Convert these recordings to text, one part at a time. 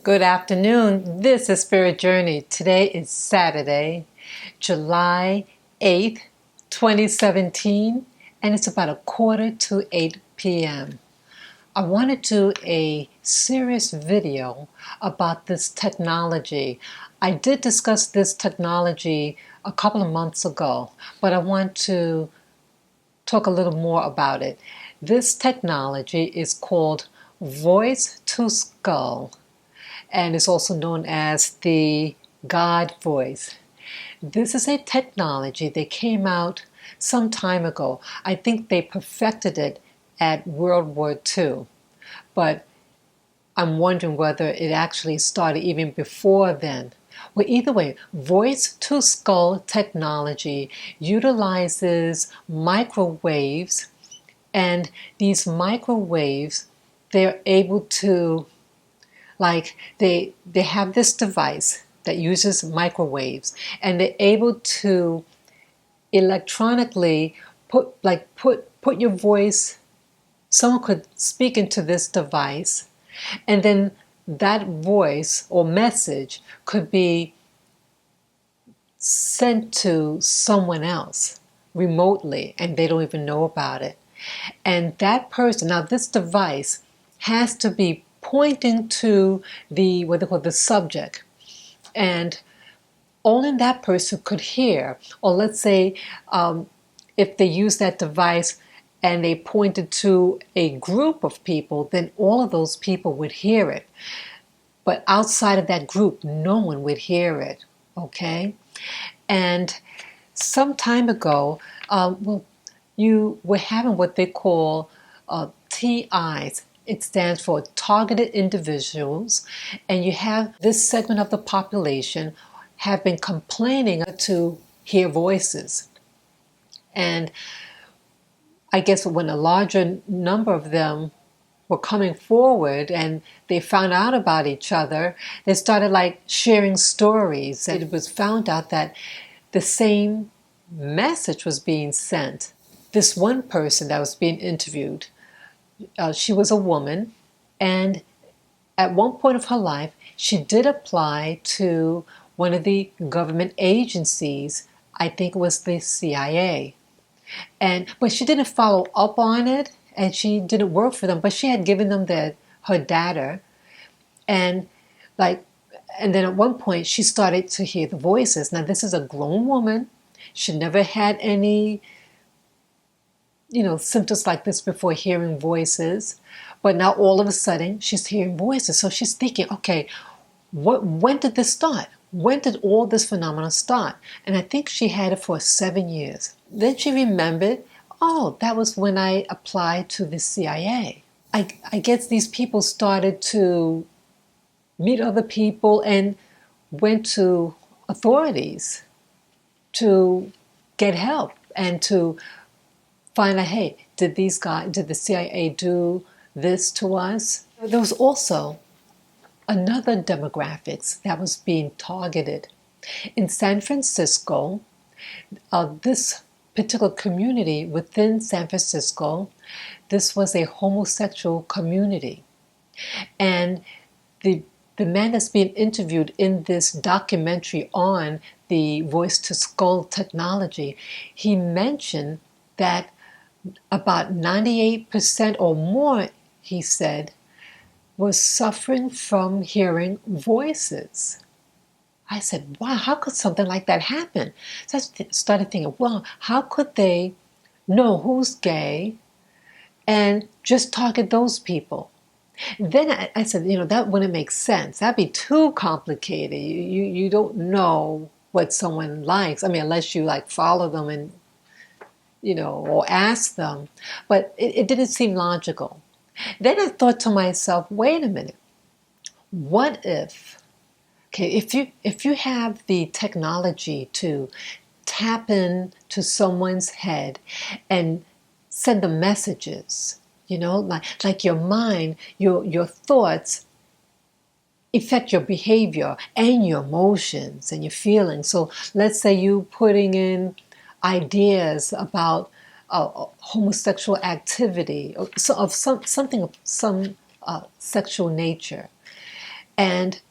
Good afternoon. This is Spirit Journey. Today is Saturday, July 8th, 2017, and it's about 7:45 p.m. I wanted to do a serious video about this technology. I did discuss this technology a couple of months ago, but I want to talk a little more about it. This technology is called voice to skull, and is also known as the God voice. This is a technology that came out some time ago. I think they perfected it at World War II, but I'm wondering whether it actually started even before then. Well, either way, voice to skull technology utilizes microwaves, and these microwaves, they're able to, they have this device that uses microwaves, and they're able to electronically put your voice. Someone could speak into this device, and then that voice or message could be sent to someone else remotely, and they don't even know about it. And that person, now this device has to be pointing to the, what they call the subject, and only that person could hear. Or let's say if they use that device and they pointed to a group of people, then all of those people would hear it. But outside of that group, no one would hear it, okay? And some time ago, you were having what they call TIs. It stands for targeted individuals, and you have this segment of the population have been complaining to hear voices. And I guess when a larger number of them were coming forward and they found out about each other, they started sharing stories. And it was found out that the same message was being sent. This one person that was being interviewed, she was a woman, and at one point of her life, she did apply to one of the government agencies. I think it was the CIA. But she didn't follow up on it, and she didn't work for them, but she had given them her data. And then at one point she started to hear the voices. Now this is a grown woman. She never had any symptoms like this before, hearing voices. But now all of a sudden she's hearing voices. So she's thinking, okay, when did this start? When did all this phenomenon start? And I think she had it for 7 years. Then she remembered, oh, that was when I applied to the CIA. I guess these people started to meet other people and went to authorities to get help and to find out, hey, did the CIA do this to us? There was also another demographics that was being targeted. In San Francisco, this particular community within San Francisco, this was a homosexual community. And the man that's being interviewed in this documentary on the voice-to-skull technology, he mentioned that about 98% or more, he said, was suffering from hearing voices. I said, wow, how could something like that happen? So I started thinking, well, how could they know who's gay and just target those people? Then I said, that wouldn't make sense. That'd be too complicated. You don't know what someone likes. I mean, unless you follow them and, or ask them. But it didn't seem logical. Then I thought to myself, wait a minute. What if you have the technology to tap into someone's head and send them messages, like your mind, your thoughts affect your behavior and your emotions and your feelings. So let's say you putting in ideas about homosexual activity or some sexual nature. and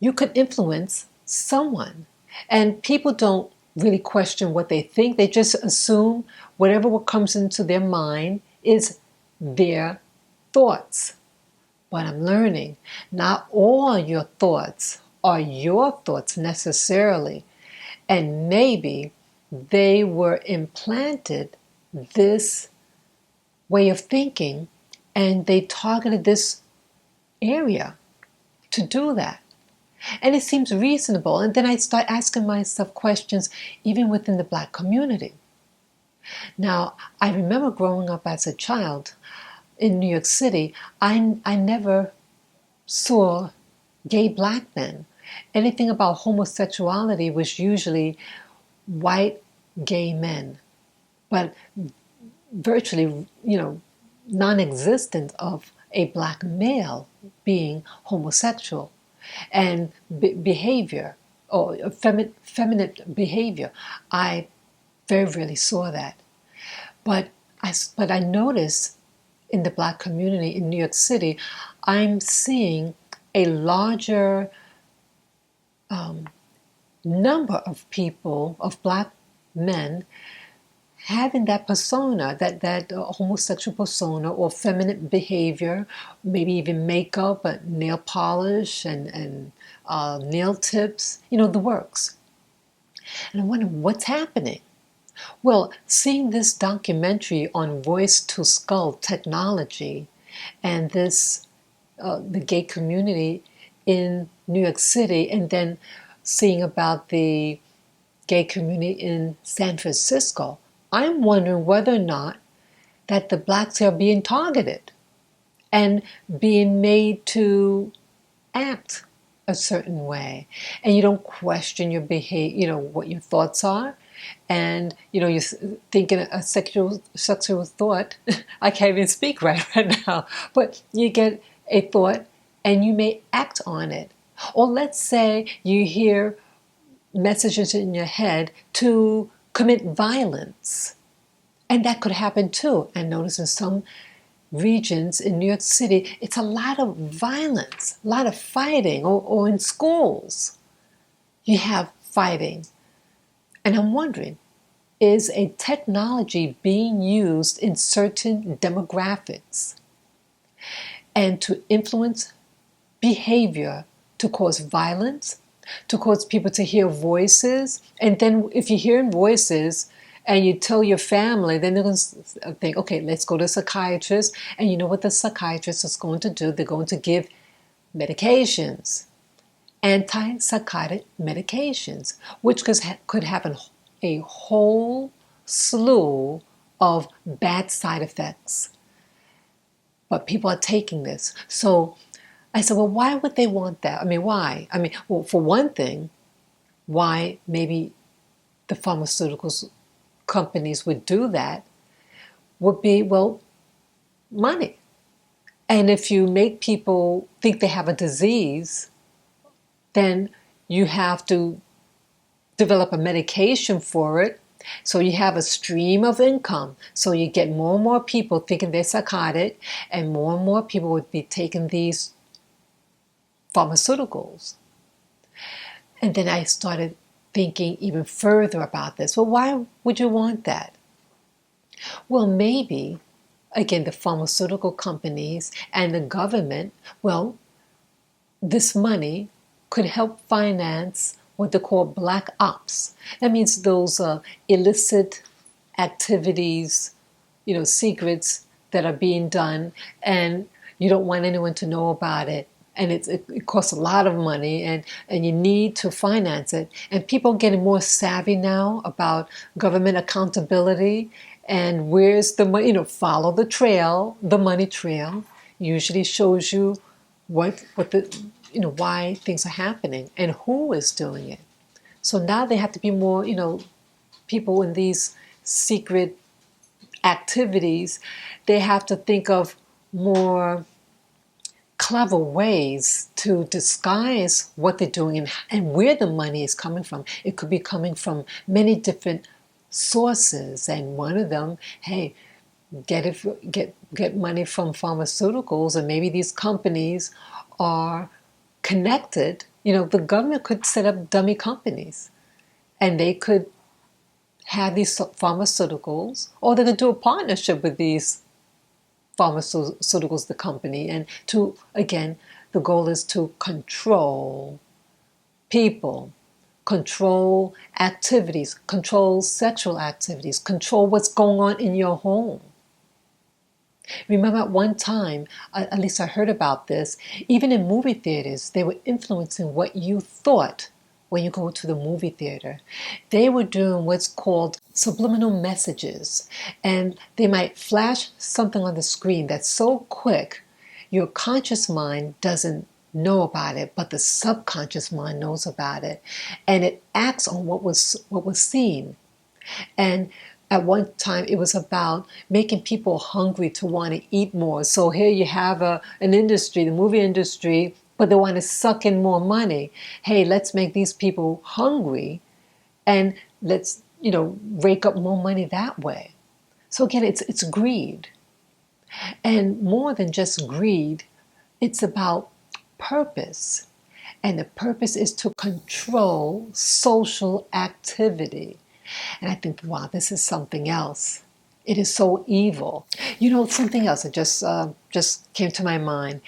you could influence someone. And people don't really question what they think. They just assume whatever what comes into their mind is their thoughts. But I'm learning not all your thoughts are your thoughts necessarily. And maybe they were implanted this way of thinking and they targeted this area to do that. And it seems reasonable. And then I start asking myself questions even within the Black community. Now, I remember growing up as a child in New York City, I never saw gay Black men. Anything about homosexuality was usually white gay men, but virtually, non-existent of a Black male being homosexual. And behavior, or feminine behavior, I very rarely saw that. But I notice in the Black community in New York City, I'm seeing a larger number of people, of Black men, having that persona, that homosexual persona or feminine behavior, maybe even makeup, nail polish, and nail tips, the works. And I wonder what's happening. Well, seeing this documentary on voice-to-skull technology and this the gay community in New York City, and then seeing about the gay community in San Francisco, I'm wondering whether or not that the Blacks are being targeted and being made to act a certain way. And you don't question your behavior, what your thoughts are. And, you're thinking a sexual thought. I can't even speak right now. But you get a thought and you may act on it. Or let's say you hear messages in your head to commit violence. And that could happen too. I notice in some regions in New York City, it's a lot of violence, a lot of fighting, or in schools, you have fighting. And I'm wondering, is a technology being used in certain demographics and to influence behavior to cause violence, to cause people to hear voices? And then if you're hearing voices and you tell your family, then they're going to think, okay, let's go to a psychiatrist. And you know what the psychiatrist is going to do? They're going to give medications, antipsychotic medications, which could have a whole slew of bad side effects. But people are taking this. So I said, well, why would they want that? Why? Well, for one thing, why maybe the pharmaceuticals companies would do that would be, well, money. And if you make people think they have a disease, then you have to develop a medication for it. So you have a stream of income. So you get more and more people thinking they're psychotic, and more people would be taking these pharmaceuticals. And then I started thinking even further about this. Well, why would you want that? Well, maybe, again, the pharmaceutical companies and the government, well, this money could help finance what they call black ops. That means those illicit activities, secrets that are being done, and you don't want anyone to know about it. And it costs a lot of money, and you need to finance it. And people are getting more savvy now about government accountability and where's the money. Follow the trail. The money trail usually shows you what the why things are happening and who is doing it. So now they have to be more people in these secret activities. They have to think of more clever ways to disguise what they're doing and where the money is coming from. It could be coming from many different sources, and one of them, hey, get money from pharmaceuticals, and maybe these companies are connected, the government could set up dummy companies and they could have these pharmaceuticals, or they could do a partnership with these pharmaceuticals, the company, and again, the goal is to control people, control activities, control sexual activities, control what's going on in your home. Remember at one time, at least I heard about this, even in movie theaters, they were influencing what you thought when you go to the movie theater. They were doing what's called subliminal messages, and they might flash something on the screen that's so quick, your conscious mind doesn't know about it, but the subconscious mind knows about it, and it acts on what was seen. And at one time, it was about making people hungry to want to eat more. So here you have an industry, the movie industry, but they want to suck in more money. Hey, let's make these people hungry and let's, rake up more money that way. So again, it's greed. And more than just greed, it's about purpose. And the purpose is to control social activity. And I think, wow, this is something else. It is so evil. Something else that just came to my mind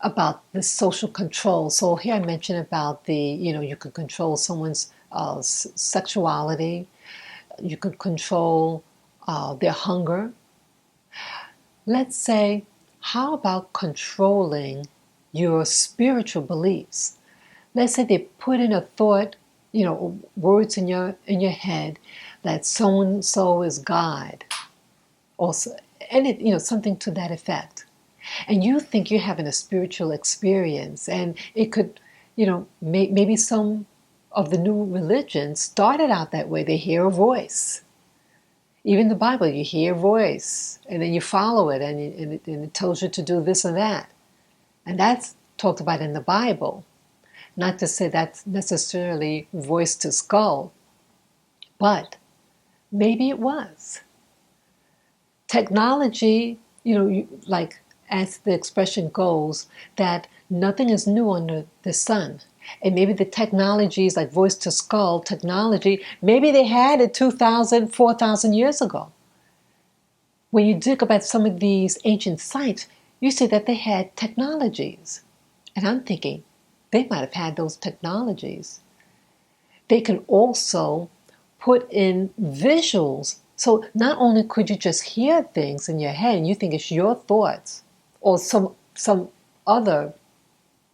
about this social control. So here I mentioned about you could control someone's sexuality. You could control their hunger. Let's say, how about controlling your spiritual beliefs? Let's say they put in a thought, words in your head that so and so is God, also, and something to that effect. And you think you're having a spiritual experience, and it could, maybe some of the new religions started out that way. They hear a voice. Even the Bible, you hear a voice, and then you follow it, and it tells you to do this and that. And that's talked about in the Bible. Not to say that's necessarily voice to skull, but maybe it was. Technology, like as the expression goes, that nothing is new under the sun. And maybe the technologies like voice to skull technology, maybe they had it 2,000, 4,000 years ago. When you dig about some of these ancient sites, you see that they had technologies. And I'm thinking, they might have had those technologies. They could also put in visuals. So not only could you just hear things in your head and you think it's your thoughts or some other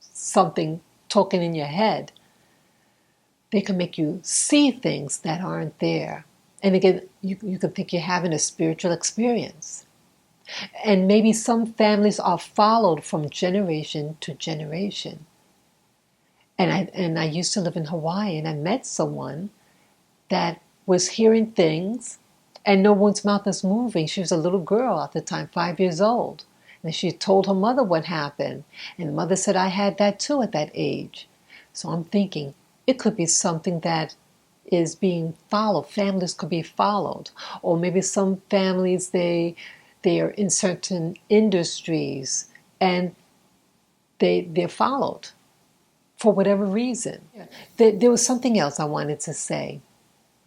something talking in your head, they can make you see things that aren't there. And again, you can think you're having a spiritual experience. And maybe some families are followed from generation to generation. And I used to live in Hawaii, and I met someone that was hearing things and no one's mouth is moving. She was a little girl at the time, 5 years old. And she told her mother what happened. And the mother said, I had that too at that age. So I'm thinking, it could be something that is being followed. Families could be followed. Or maybe some families, they are in certain industries and they're followed for whatever reason. Yeah. There was something else I wanted to say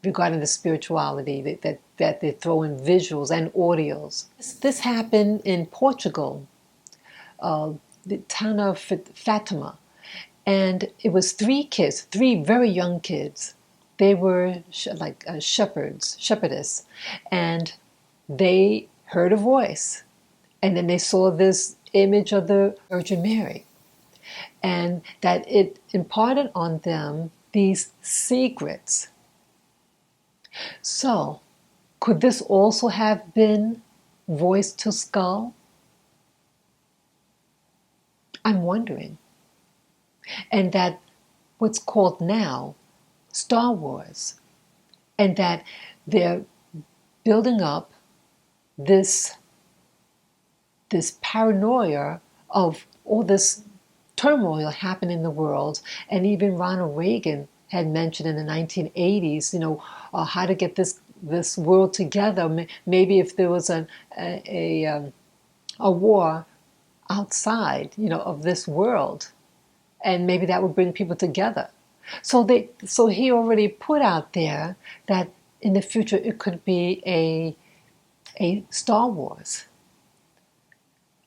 regarding the spirituality that they throw in visuals and audios. This happened in Portugal, the town of Fatima. And it was three very young kids. They were shepherdess, and they heard a voice. And then they saw this image of the Virgin Mary. And that it imparted on them these secrets. So, could this also have been voice to skull? I'm wondering. And that what's called now Star Wars, and that they're building up this paranoia of all this turmoil happening in the world. And even Ronald Reagan had mentioned in the 1980s, how to get this world together. Maybe if there was a war outside, of this world. and maybe that would bring people together. So he already put out there that in the future it could be a Star Wars,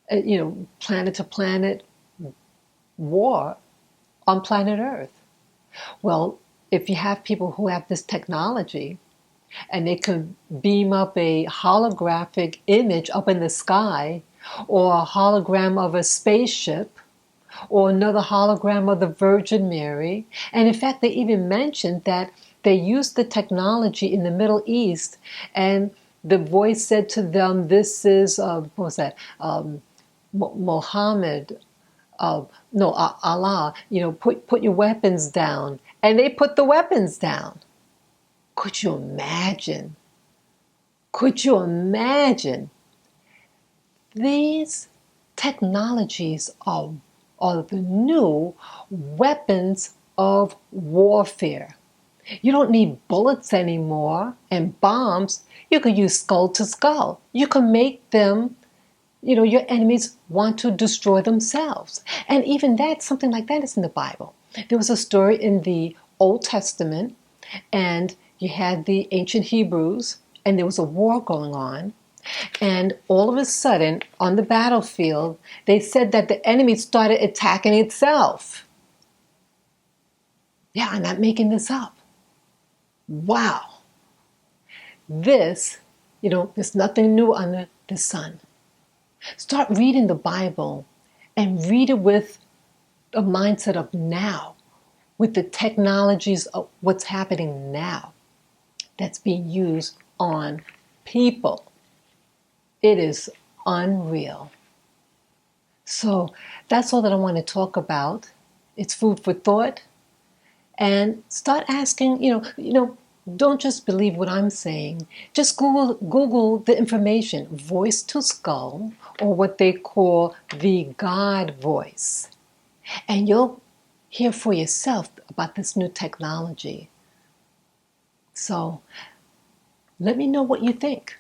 planet to planet war on planet Earth. Well, if you have people who have this technology and they could beam up a holographic image up in the sky, or a hologram of a spaceship, or another hologram of the Virgin Mary. And in fact, they even mentioned that they used the technology in the Middle East, and the voice said to them, this is, what was that, Muhammad, no, Allah, put your weapons down. And they put the weapons down. Could you imagine? Could you imagine? These technologies are the new weapons of warfare. You don't need bullets anymore and bombs. You can use skull to skull. You can make them, your enemies want to destroy themselves. And even that, something like that is in the Bible. There was a story in the Old Testament, and you had the ancient Hebrews, and there was a war going on. And all of a sudden, on the battlefield, they said that the enemy started attacking itself. Yeah, I'm not making this up. Wow. This, there's nothing new under the sun. Start reading the Bible and read it with a mindset of now, with the technologies of what's happening now that's being used on people. It is unreal. So that's all that I want to talk about. It's food for thought. And start asking, don't just believe what I'm saying. Just Google the information, voice to skull, or what they call the God voice. And you'll hear for yourself about this new technology. So let me know what you think.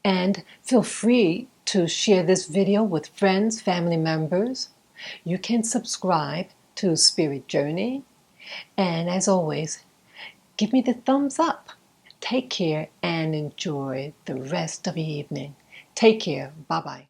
And feel free to share this video with friends, family members. You can subscribe to Spirit Journey. And as always, give me the thumbs up. Take care and enjoy the rest of your evening. Take care. Bye-bye.